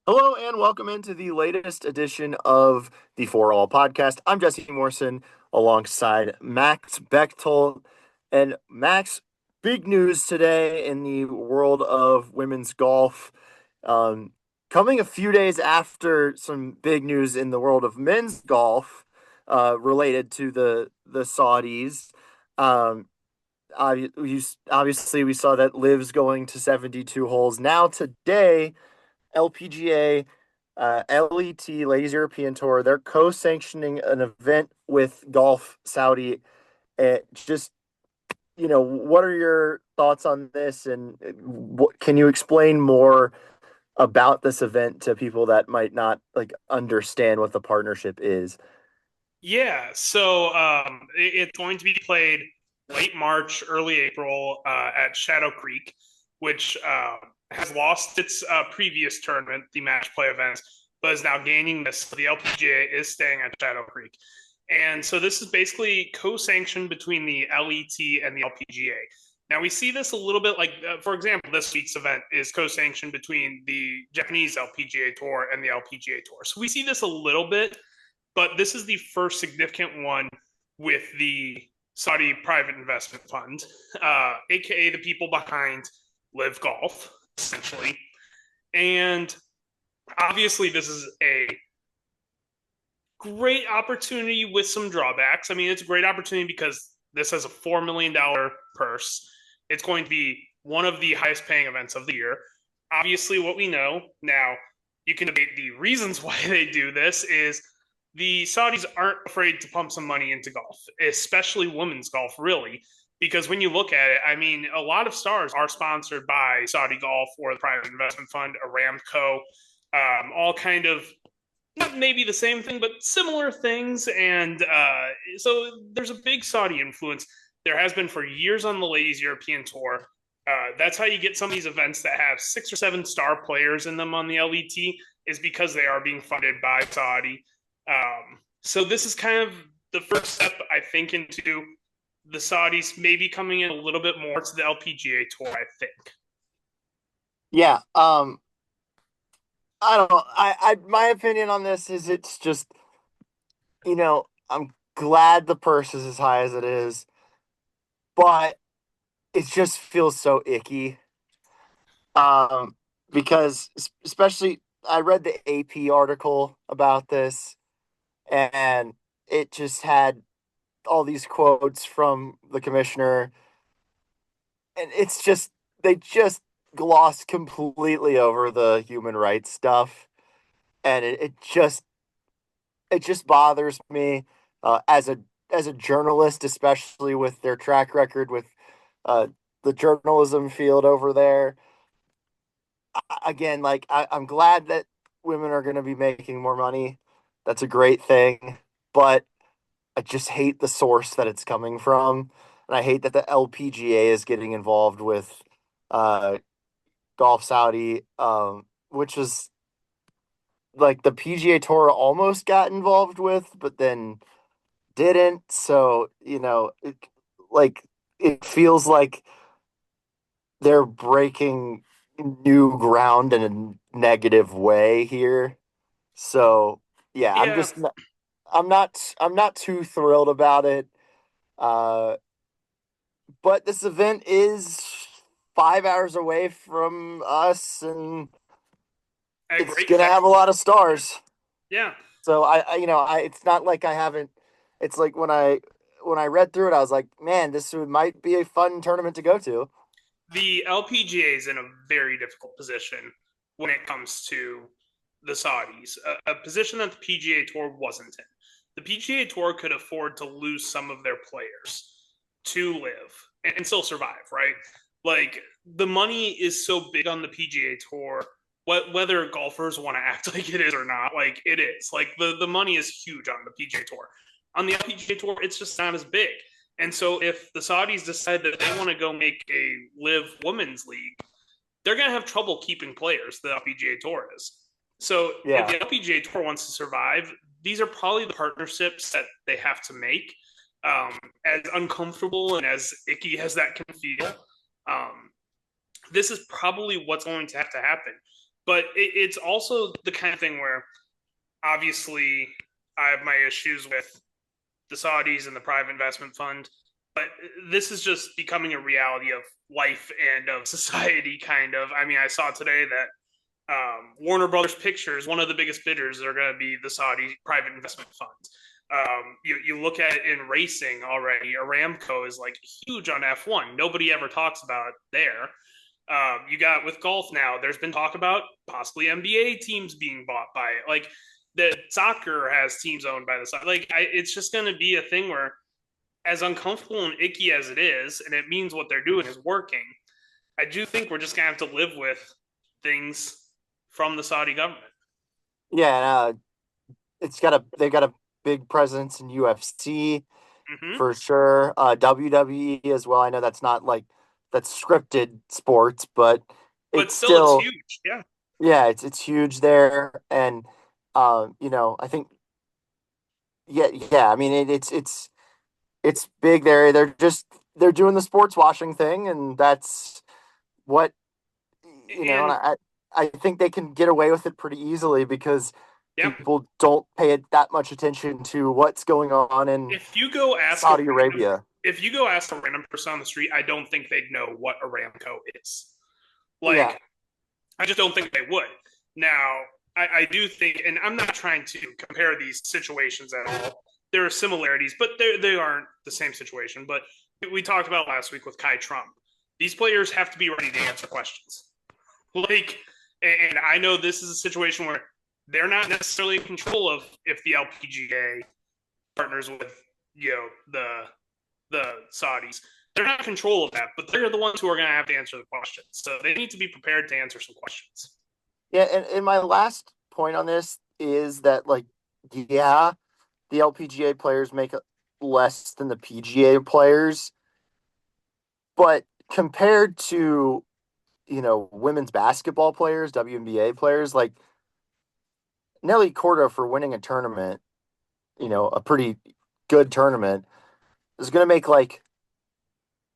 Hello and welcome into the latest edition of the Fore-All Podcast. I'm Jesse Morrison alongside Max Bechtel. And Max, big news today in the world of women's golf. Um, Coming a few days after some big news in the world of men's golf related to the Saudis. Um, Obviously, we saw that Liv's going to 72 holes. Now today, LPGA, LET, Ladies European Tour, they're co-sanctioning an event with Golf Saudi. Just, what are your thoughts on this? And what, can you explain more about this event to people that might not understand what the partnership is? It's going to be played late March, early April at Shadow Creek, which has lost its previous tournament, the match play events, but is now gaining this. So the LPGA is staying at Shadow Creek. And so this is basically co-sanctioned between the LET and the LPGA. Now we see this a little bit for example, this week's event is co-sanctioned between the Japanese LPGA Tour and the LPGA Tour. So we see this a little bit, but this is the first significant one with the Saudi Private Investment Fund, aka the people behind Live Golf, essentially. And obviously, this is a great opportunity with some drawbacks. I mean, it's a great opportunity because this has a $4 million purse. It's going to be one of the highest paying events of the year. Obviously, what we know now, you can debate the reasons why they do this is the Saudis aren't afraid to pump some money into golf, especially women's golf, really. Because when you look at it, I mean, a lot of stars are sponsored by Saudi Golf or the Private Investment Fund, Aramco, all kind of not maybe the same thing, but similar things. And so there's a big Saudi influence. There has been for years on the Ladies European Tour. That's how you get some of these events that have 6 or 7 star players in them on the LET, is because they are being funded by Saudi. So this is kind of the first step, I think, into the Saudis maybe coming in a little bit more to the LPGA Tour, I think. Yeah, I don't know. My opinion on this is it's just, I'm glad the purse is as high as it is, but it just feels so icky. Um, because especially I read the AP article about this, and it just had all these quotes from the commissioner, and it's just they just glossed completely over the human rights stuff, and it just bothers me as a journalist, especially with their track record with uh, the journalism field over there. Again, I'm glad that women are going to be making more money. That's a great thing, but I just hate the source that it's coming from, and I hate that the LPGA is getting involved with uh, Golf Saudi, which is like the PGA Tour almost got involved with, but then didn't. So like it feels like they're breaking new ground in a negative way here. So yeah, Yeah, I'm not too thrilled about it. Uh, but this event is 5 hours away from us, and a it's great gonna fact. have a lot of stars. Yeah. So it's not like I haven't. It's like when I read through it, I was like, man, might be a fun tournament to go to. The LPGA is in a very difficult position when it comes to the Saudis, a position that the PGA Tour wasn't in. The PGA Tour could afford to lose some of their players to live and still survive, right? Like the money is so big on the PGA Tour, whether golfers want to act like it is or not, like it is. Like the money is huge on the PGA Tour. On the LPGA Tour, it's just not as big. And so if the Saudis decide that they want to go make a live women's league, they're going to have trouble keeping players, the LPGA Tour is. So if Yeah, the LPGA Tour wants to survive, these are probably the partnerships that they have to make. As uncomfortable and as icky as that can feel, um, this is probably what's going to have to happen. But it's also the kind of thing where obviously I have my issues with the Saudis and the private investment fund, but this is just becoming a reality of life and of society, kind of. I mean, I saw today that Warner Brothers Pictures, one of the biggest bidders, are going to be the Saudi private investment fund. You look at it in racing already. Aramco is like huge on F1. Nobody ever talks about it there. You got with golf now. There's been talk about possibly NBA teams being bought by it. Like the soccer has teams owned by the soccer. It's just going to be a thing where, as uncomfortable and icky as it is, and it means what they're doing is working. I do think we're just going to have to live with things from the Saudi government. Yeah, they've got a big presence in UFC Mm-hmm. for sure. WWE as well. I know that's not like that's scripted sports, but But it's still, it's still huge. Yeah. yeah, it's huge there, and I think yeah. I mean, it's big there. They're doing the sports washing thing, and that's what and And I think they can get away with it pretty easily because yeah, people don't pay it that much attention to what's going on in if you go ask a Saudi random, Arabia. if you go ask a random person on the street, I don't think they'd know what Aramco is. Yeah, Like, I just don't think they would. Now, I do think, and I'm not trying to compare these situations at all. There are similarities, but they aren't the same situation. But we talked about last week with Kai Trump. These players have to be ready to answer questions. Like, and I know this is a situation where they're not necessarily in control of if the LPGA partners with the Saudis. They're not in control of that, but they're the ones who are going to have to answer the questions. So they need to be prepared to answer some questions. yeah. And my last point on this is that like yeah, the LPGA players make less than the PGA players, but compared to women's basketball players, WNBA players, like Nelly Corda for winning a tournament, a pretty good tournament, is going to make like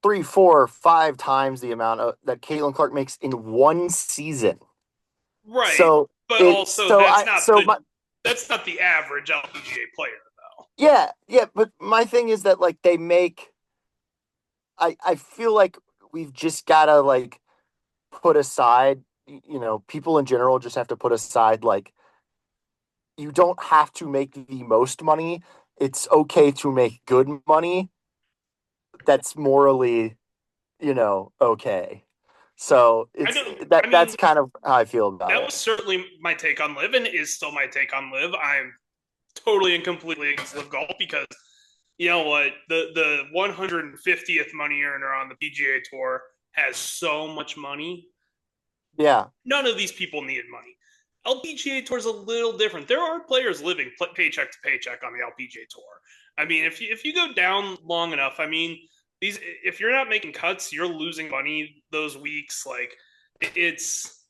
three, four, five times the amount that Caitlin Clark makes in one season. Right, So but it, also so I, so my, that's not the average LPGA player though. yeah, yeah. But my thing is that like they make, I feel like we've just gotta like put aside, people in general just have to put aside like you don't have to make the most money. It's okay to make good money. That's morally, okay. So I it's don't. I that's mean, kind of how I feel about that it. was certainly my take on Live, and is still my take on Live. I'm totally and completely against Live Golf because you know what, the 150th money earner on the PGA Tour has so much money. Yeah. None of these people needed money. LPGA Tour is a little different. There are players living paycheck to paycheck on the LPGA Tour. I mean, if you go down long enough, I mean, these if you're not making cuts, you're losing money those weeks. Like it's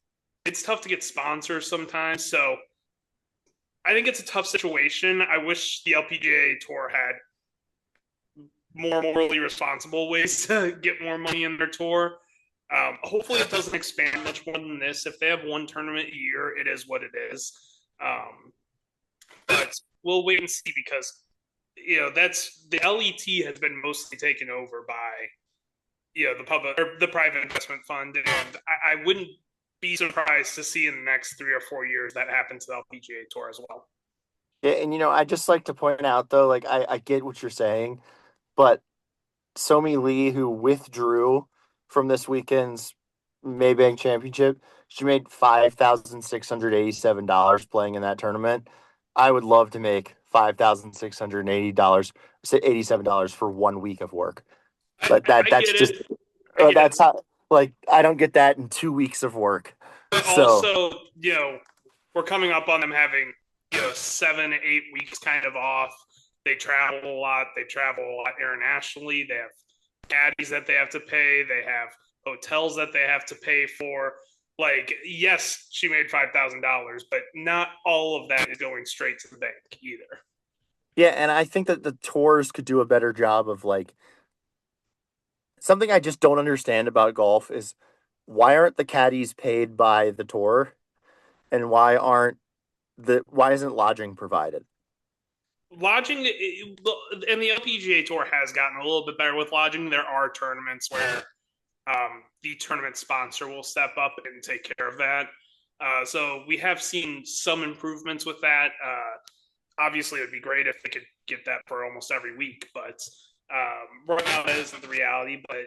tough to get sponsors sometimes. So I think it's a tough situation. I wish the LPGA Tour had more morally responsible ways to get more money in their tour. Hopefully, it doesn't expand much more than this. If they have one tournament a year, it is what it is. But we'll wait and see because that's the LET has been mostly taken over by the public or the private investment fund, and I wouldn't be surprised to see in the next 3 or 4 years that happens to the LPGA Tour as well. Yeah, and I just like to point out though, like I get what you're saying, but Somi Lee, who withdrew from this weekend's Maybank Championship, she made $5,687 playing in that tournament. I would love to make $5,680, say $87 for 1 week of work. But I that's get just it. I get it. that's how like I don't get that in 2 weeks of work. But So also, we're coming up on them having 7, 8 weeks kind of off. They travel a lot. They travel a lot internationally. They have caddies that they have to pay. They have hotels that they have to pay for. Like, yes, she made $5,000, but not all of that is going straight to the bank either. yeah, and I think that the tours could do a better job of like something I just don't understand about golf is why aren't the caddies paid by the tour? and why isn't lodging provided? Lodging, and the LPGA Tour has gotten a little bit better with lodging. There are tournaments where the tournament sponsor will step up and take care of that. So we have seen some improvements with that. Obviously, it would be great if they could get that for almost every week, but right now that isn't the reality. But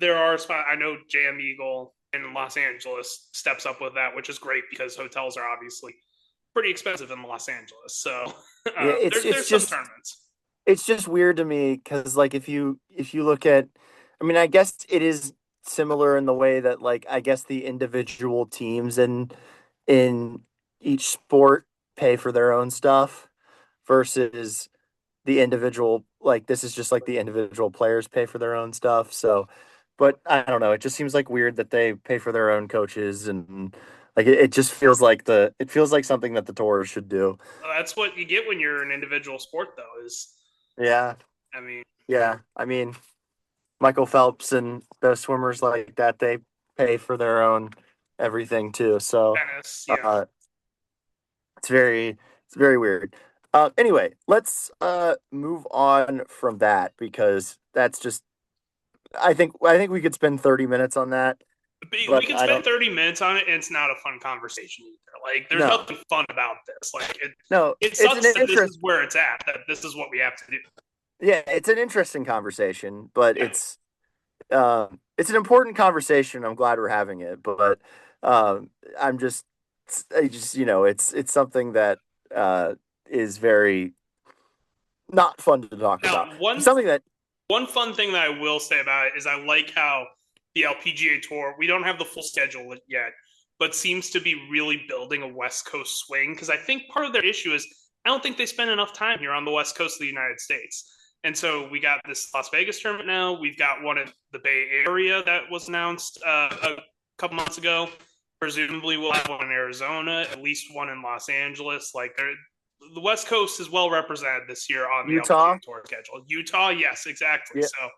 there are spots. I know Jam Eagle in Los Angeles steps up with that, which is great because hotels are obviously pretty expensive in Los Angeles. So Yeah, there's some tournaments. it's just weird to me because like if you look at, I mean, I guess it is similar in the way that like I guess the individual teams in each sport pay for their own stuff versus the individual, like this is just like the individual players pay for their own stuff. So, but I don't know, it just seems like weird that they pay for their own coaches and like it just feels like it feels like something that the tours should do. That's what you get when you're an individual sport, though. Yeah, I mean, yeah. I mean, Michael Phelps and the swimmers like that, they pay for their own everything too. So tennis, yeah. uh, it's very weird. Anyway, let's move on from that because that's just I think we could spend 30 minutes on that, We but can I spend don't 30 minutes on it, and it's not a fun conversation either. Like, there's no. nothing fun about this. Like, No, it it's an sucks that this interest is where it's at, that this is what we have to do. yeah, it's an interesting conversation, but Yeah. it's an important conversation. I'm glad we're having it, but um, I'm just, I just, it's something that uh, is very not fun to talk Now, about. Something that, one fun thing that I will say about it is I like how the LPGA Tour, we don't have the full schedule yet, but seems to be really building a West Coast swing. Because I think part of their issue is I don't think they spend enough time here on the West Coast of the United States. And so we got this Las Vegas tournament now. We've got one in the Bay Area that was announced a couple months ago. Presumably, we'll have one in Arizona, at least one in Los Angeles. Like, the West Coast is well represented this year on the Utah, LPGA Tour schedule. Utah, yes, exactly. yeah, So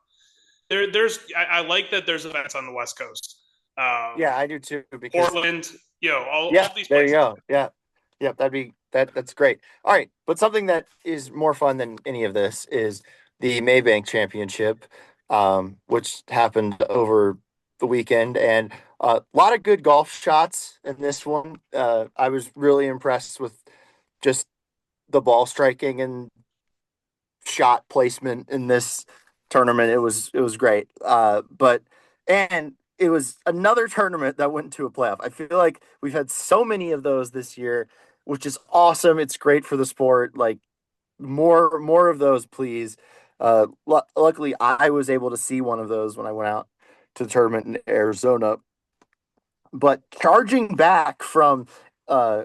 I like that there's events on the West Coast. yeah, I do too because Portland, yeah, all these there you places. go, yeah, yeah, that's great. All right, but something that is more fun than any of this is the Maybank Championship, which happened over the weekend, and a lot of good golf shots in this one. I was really impressed with just the ball striking and shot placement in this tournament. It was great. But and it was another tournament that went to a playoff. I feel like we've had so many of those this year, which is awesome. It's great for the sport. Like more of those, please. Luckily, I was able to see one of those when I went out to the tournament in Arizona. But charging back from uh,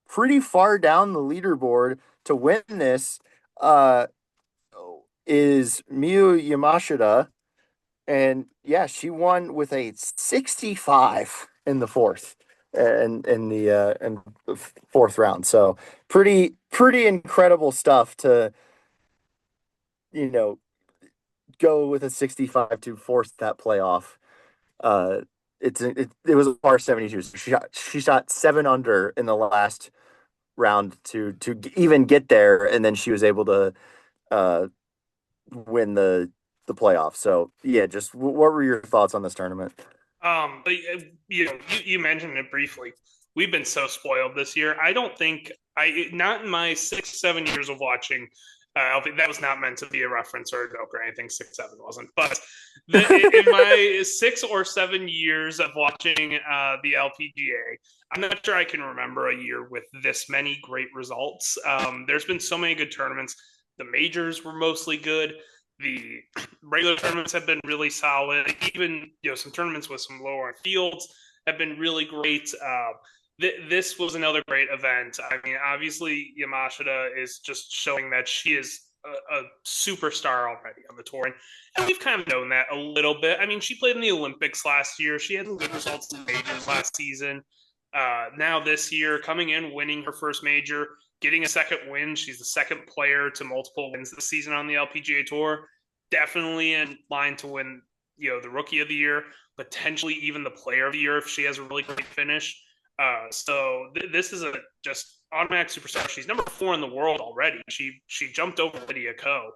pretty far down the leaderboard to win this uh, is Miyu Yamashita. And yeah, she won with a 65 in the fourth and in the fourth round. So pretty incredible stuff to, you know, go with a 65 to force that playoff. Uh it was a par 72. So she shot 7 under in the last round to even get there, and then she was able to uh win the playoff. So yeah, just what were your thoughts on this tournament? But, you mentioned it briefly. We've been so spoiled this year. I don't think not in my 6 7 years of watching. That was not meant to be a reference or a joke or anything. 6 7 wasn't, but in my 6 or 7 years of watching the LPGA, I'm not sure I can remember a year with this many great results. There's been so many good tournaments. The majors were mostly good. The regular tournaments have been really solid. Even some tournaments with some lower fields have been really great. This was another great event. I mean, obviously Yamashita is just showing that she is a superstar already on the tour, and we've kind of known that a little bit. I mean, she played in the Olympics last year. She had some good results in majors last season. Now this year, coming in, winning her first major, getting a second win. She's the second player to multiple wins this season on the LPGA Tour. Definitely in line to win, the Rookie of the Year, potentially even the Player of the Year if she has a really great finish. This is a just automatic superstar. She's number 4 in the world already. She jumped over Lydia Ko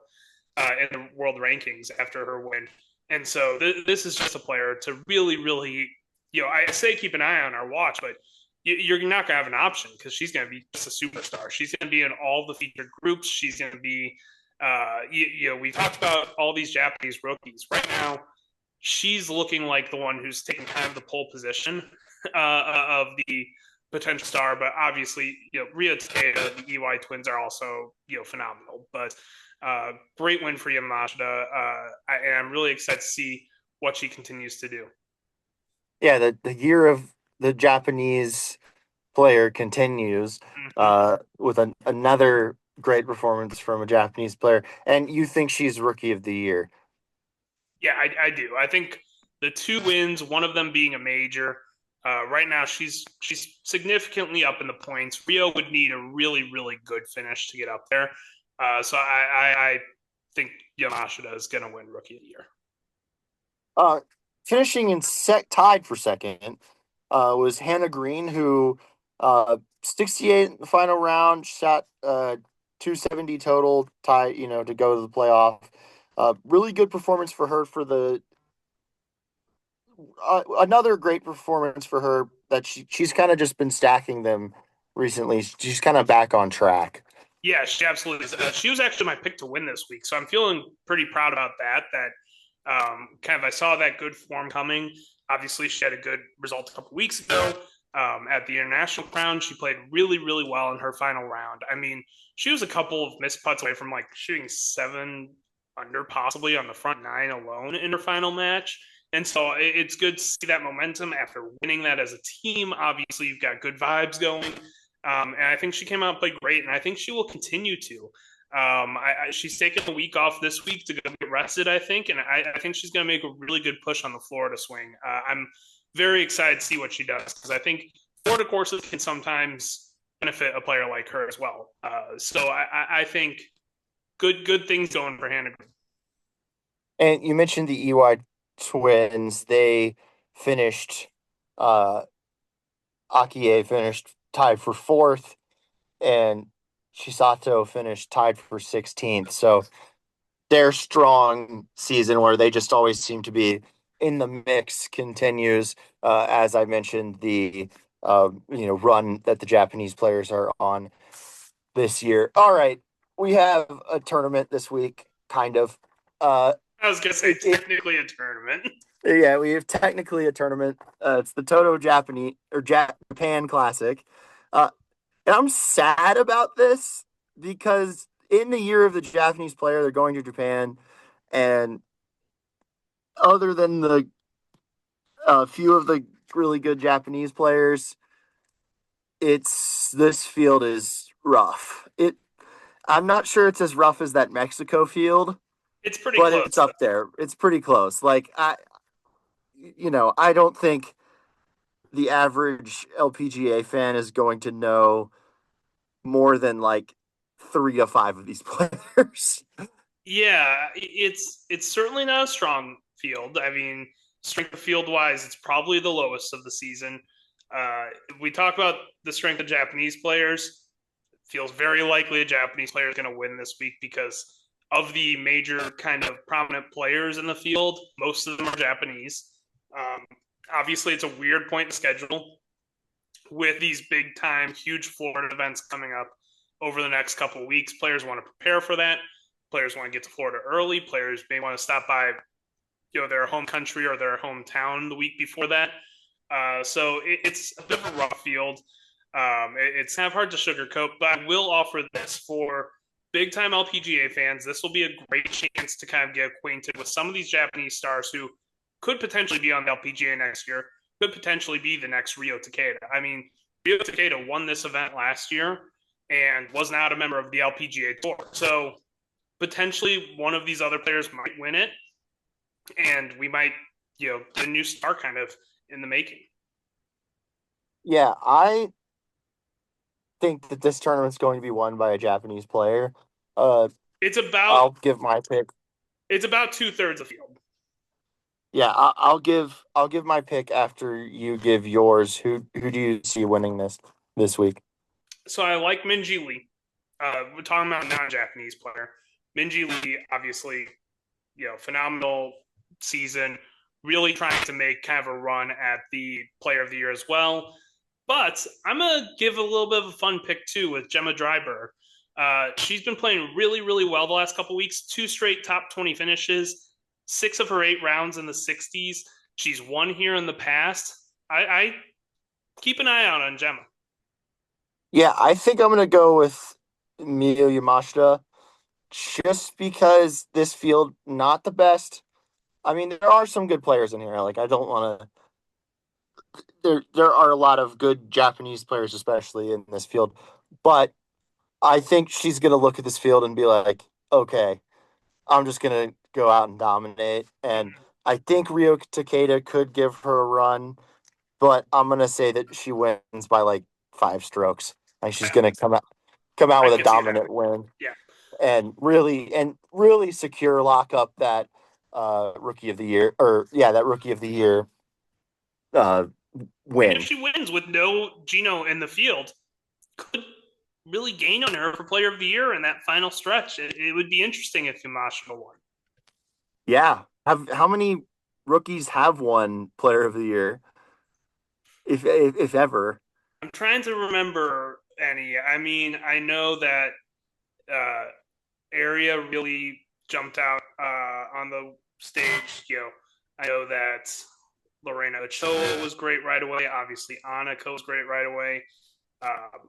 in the world rankings after her win, and so this is just a player to really, really, I say keep an eye on our watch, but you're not gonna have an option because she's gonna be just a superstar. She's gonna be in all the featured groups. She's gonna be, we talked about all these Japanese rookies right now. She's looking like the one who's taking kind of the pole position of the potential star. But obviously, Ria Takeda, the EY twins are also phenomenal. But great win for Yamashita, and I'm really excited to see what she continues to do. Yeah, the year of the Japanese player continues Mm-hmm. with another great performance from a Japanese player. And you think she's rookie of the year? Yeah, I do. I think the 2 wins, one of them being a major. Right now, she's significantly up in the points. Rio would need a really, really good finish to get up there. So I think Yamashita is going to win Rookie of the Year. Finishing in tied for second was Hannah Green, who 68 in the final round, shot 270 total, tie, to go to the playoff. Really good performance for her for the another great performance for her that she's kind of just been stacking them recently. She's kind of back on track. Yeah, she absolutely is. She was actually my pick to win this week, so I'm feeling pretty proud about that. Kind of I saw that good form coming. Obviously, she had a good result a couple weeks ago at the International Crown. She played really, really well in her final round. I mean, she was a couple of missed putts away from like shooting 7 under possibly on the front 9 alone in her final match. And so it's good to see that momentum after winning that as a team. Obviously, you've got good vibes going. And I think she came out and played great, and I think she will continue to. She's taking a week off this week to go get rested, I think, and I think she's going to make a really good push on the Florida swing. I'm very excited to see what she does because I think Florida courses can sometimes benefit a player like her as well. So I think good things going for Hannah Green. And you mentioned the EY twins. They finished, uh, Akie finished tied for fourth, and Chisato finished tied for 16th. So their strong season, where they just always seem to be in the mix, continues. As I mentioned, the run that the Japanese players are on this year. All right, we have a tournament this week, kind of. I was going to say technically a tournament. Yeah, we have technically a tournament. It's the Toto Japan Classic. And I'm sad about this because in the year of the Japanese player, they're going to Japan, and other than the few of the really good Japanese players, this field is rough. I'm not sure it's as rough as that Mexico field, It's pretty but it's close, though. up there. It's pretty close. Like I don't think the average LPGA fan is going to know more than like 3 to 5 of these players. Yeah, it's certainly not a strong field. I mean, strength of field wise, it's probably the lowest of the season. We talk about the strength of Japanese players. Feels very likely a Japanese player is going to win this week because of the major kind of prominent players in the field. Most of them are Japanese. Um, Obviously, it's a weird point in schedule with these big time, huge Florida events coming up over the next couple of weeks. Players want to prepare for that. Players want to get to Florida early. Players may want to stop by, their home country or their hometown the week before that. It's a bit of a rough field. It's kind of hard to sugarcoat, but I will offer this for big time LPGA fans. This will be a great chance to kind of get acquainted with some of these Japanese stars who could potentially be on the LPGA next year, could potentially be the next Rio Takeda. I mean, Rio Takeda won this event last year and was not a member of the LPGA Tour. So potentially one of these other players might win it, and we might, the new star kind of in the making. Yeah, I think that this tournament's going to be won by a Japanese player. It's about I'll give my pick. it's about 2/3 of the field. Yeah, I'll give my pick after you give yours. Who do you see winning this week? So I like Minji Lee. We're talking about non-Japanese player. Minji Lee, obviously, phenomenal season. Really trying to make kind of a run at the Player of the Year as well. But I'm gonna give a little bit of a fun pick too with Gemma Dryburgh. She's been playing really, really well the last couple weeks. Two straight top 20 finishes, 6 of her 8 rounds in the 60s. She's won here in the past. I keep an eye out on Gemma. Yeah, I think I'm gonna go with Miyu Yamashita just because this field not the best. I mean, there are some good players in here. Like I don't want to. There are a lot of good Japanese players, especially in this field, but I think she's gonna look at this field and be like, okay, I'm just gonna go out and dominate. And Mm-hmm. I think Rio Takeda could give her a run, but I'm gonna say that she wins by like 5 strokes. Like she's gonna come out I with a can see that. dominant win Yeah. and really secure lock up that rookie of the year or yeah that rookie of the year uh, And if win. she wins with no Gino in the field, could really gain on her for Player of the Year in that final stretch. It would be interesting if Yamashita won. Yeah, have how many rookies have won Player of the Year if ever? I'm trying to remember any. I mean, I know that uh, Area really jumped out on the stage. I know that Lorena Ochoa was great right away. Obviously, Annika was great right away.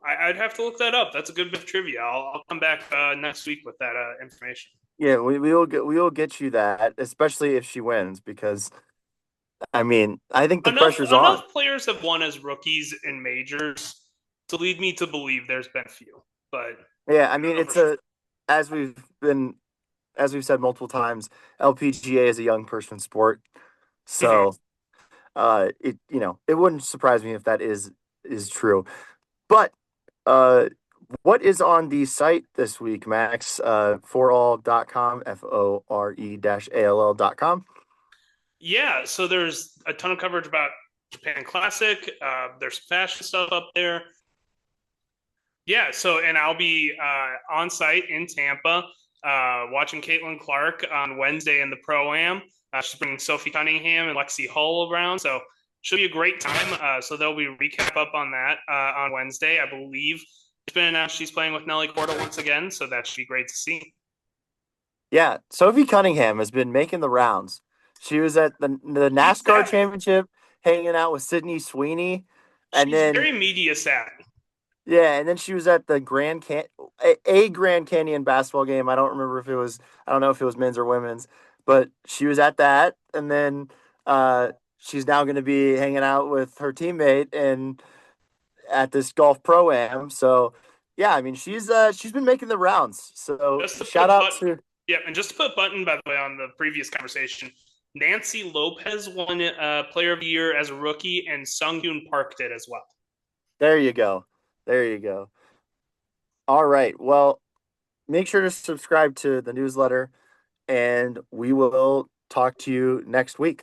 I'd have to look that up. That's a good bit of trivia. I'll come back next week with that information. Yeah, we will get you that, especially if she wins, because I mean I think the Enough pressure's on. enough players have won as rookies in majors to lead me to believe there's been a few, but Yeah, I I don't mean know for it's sure. a as we've been as we've said multiple times, LPGA is a young person sport, Mm-hmm. so it it wouldn't surprise me if that is true. But uh, what is on the site this week, Max? Fore-All.com, FORE-ALL.com. Yeah, so there's a ton of coverage about Japan Classic. There's fashion stuff up there. Yeah, so and I'll be on site in Tampa watching Caitlin Clark on Wednesday in the Pro Am. She's bringing Sophie Cunningham and Lexi Hull around, so should be a great time. So there'll be a recap up on that on Wednesday. I believe it's been announced she's playing with Nelly Corda once again, so that should be great to see. Yeah, Sophie Cunningham has been making the rounds. She was at the She's NASCAR savvy. championship hanging out with Sydney Sweeney. And She's then very media savvy. yeah, and then she was at the a Grand Canyon basketball game. I don't know if it was men's or women's, but she was at that, and then she's now going to be hanging out with her teammate and at this golf pro am. So yeah, I mean she's been making the rounds. So Just to put a shout out button, to yeah, and just to put a button, by the way, on the previous conversation, Nancy Lopez won Player of the Year as a rookie, and Sung Hyun Park did as well. there you go, there you go. All right, well make sure to subscribe to the newsletter, and we will talk to you next week.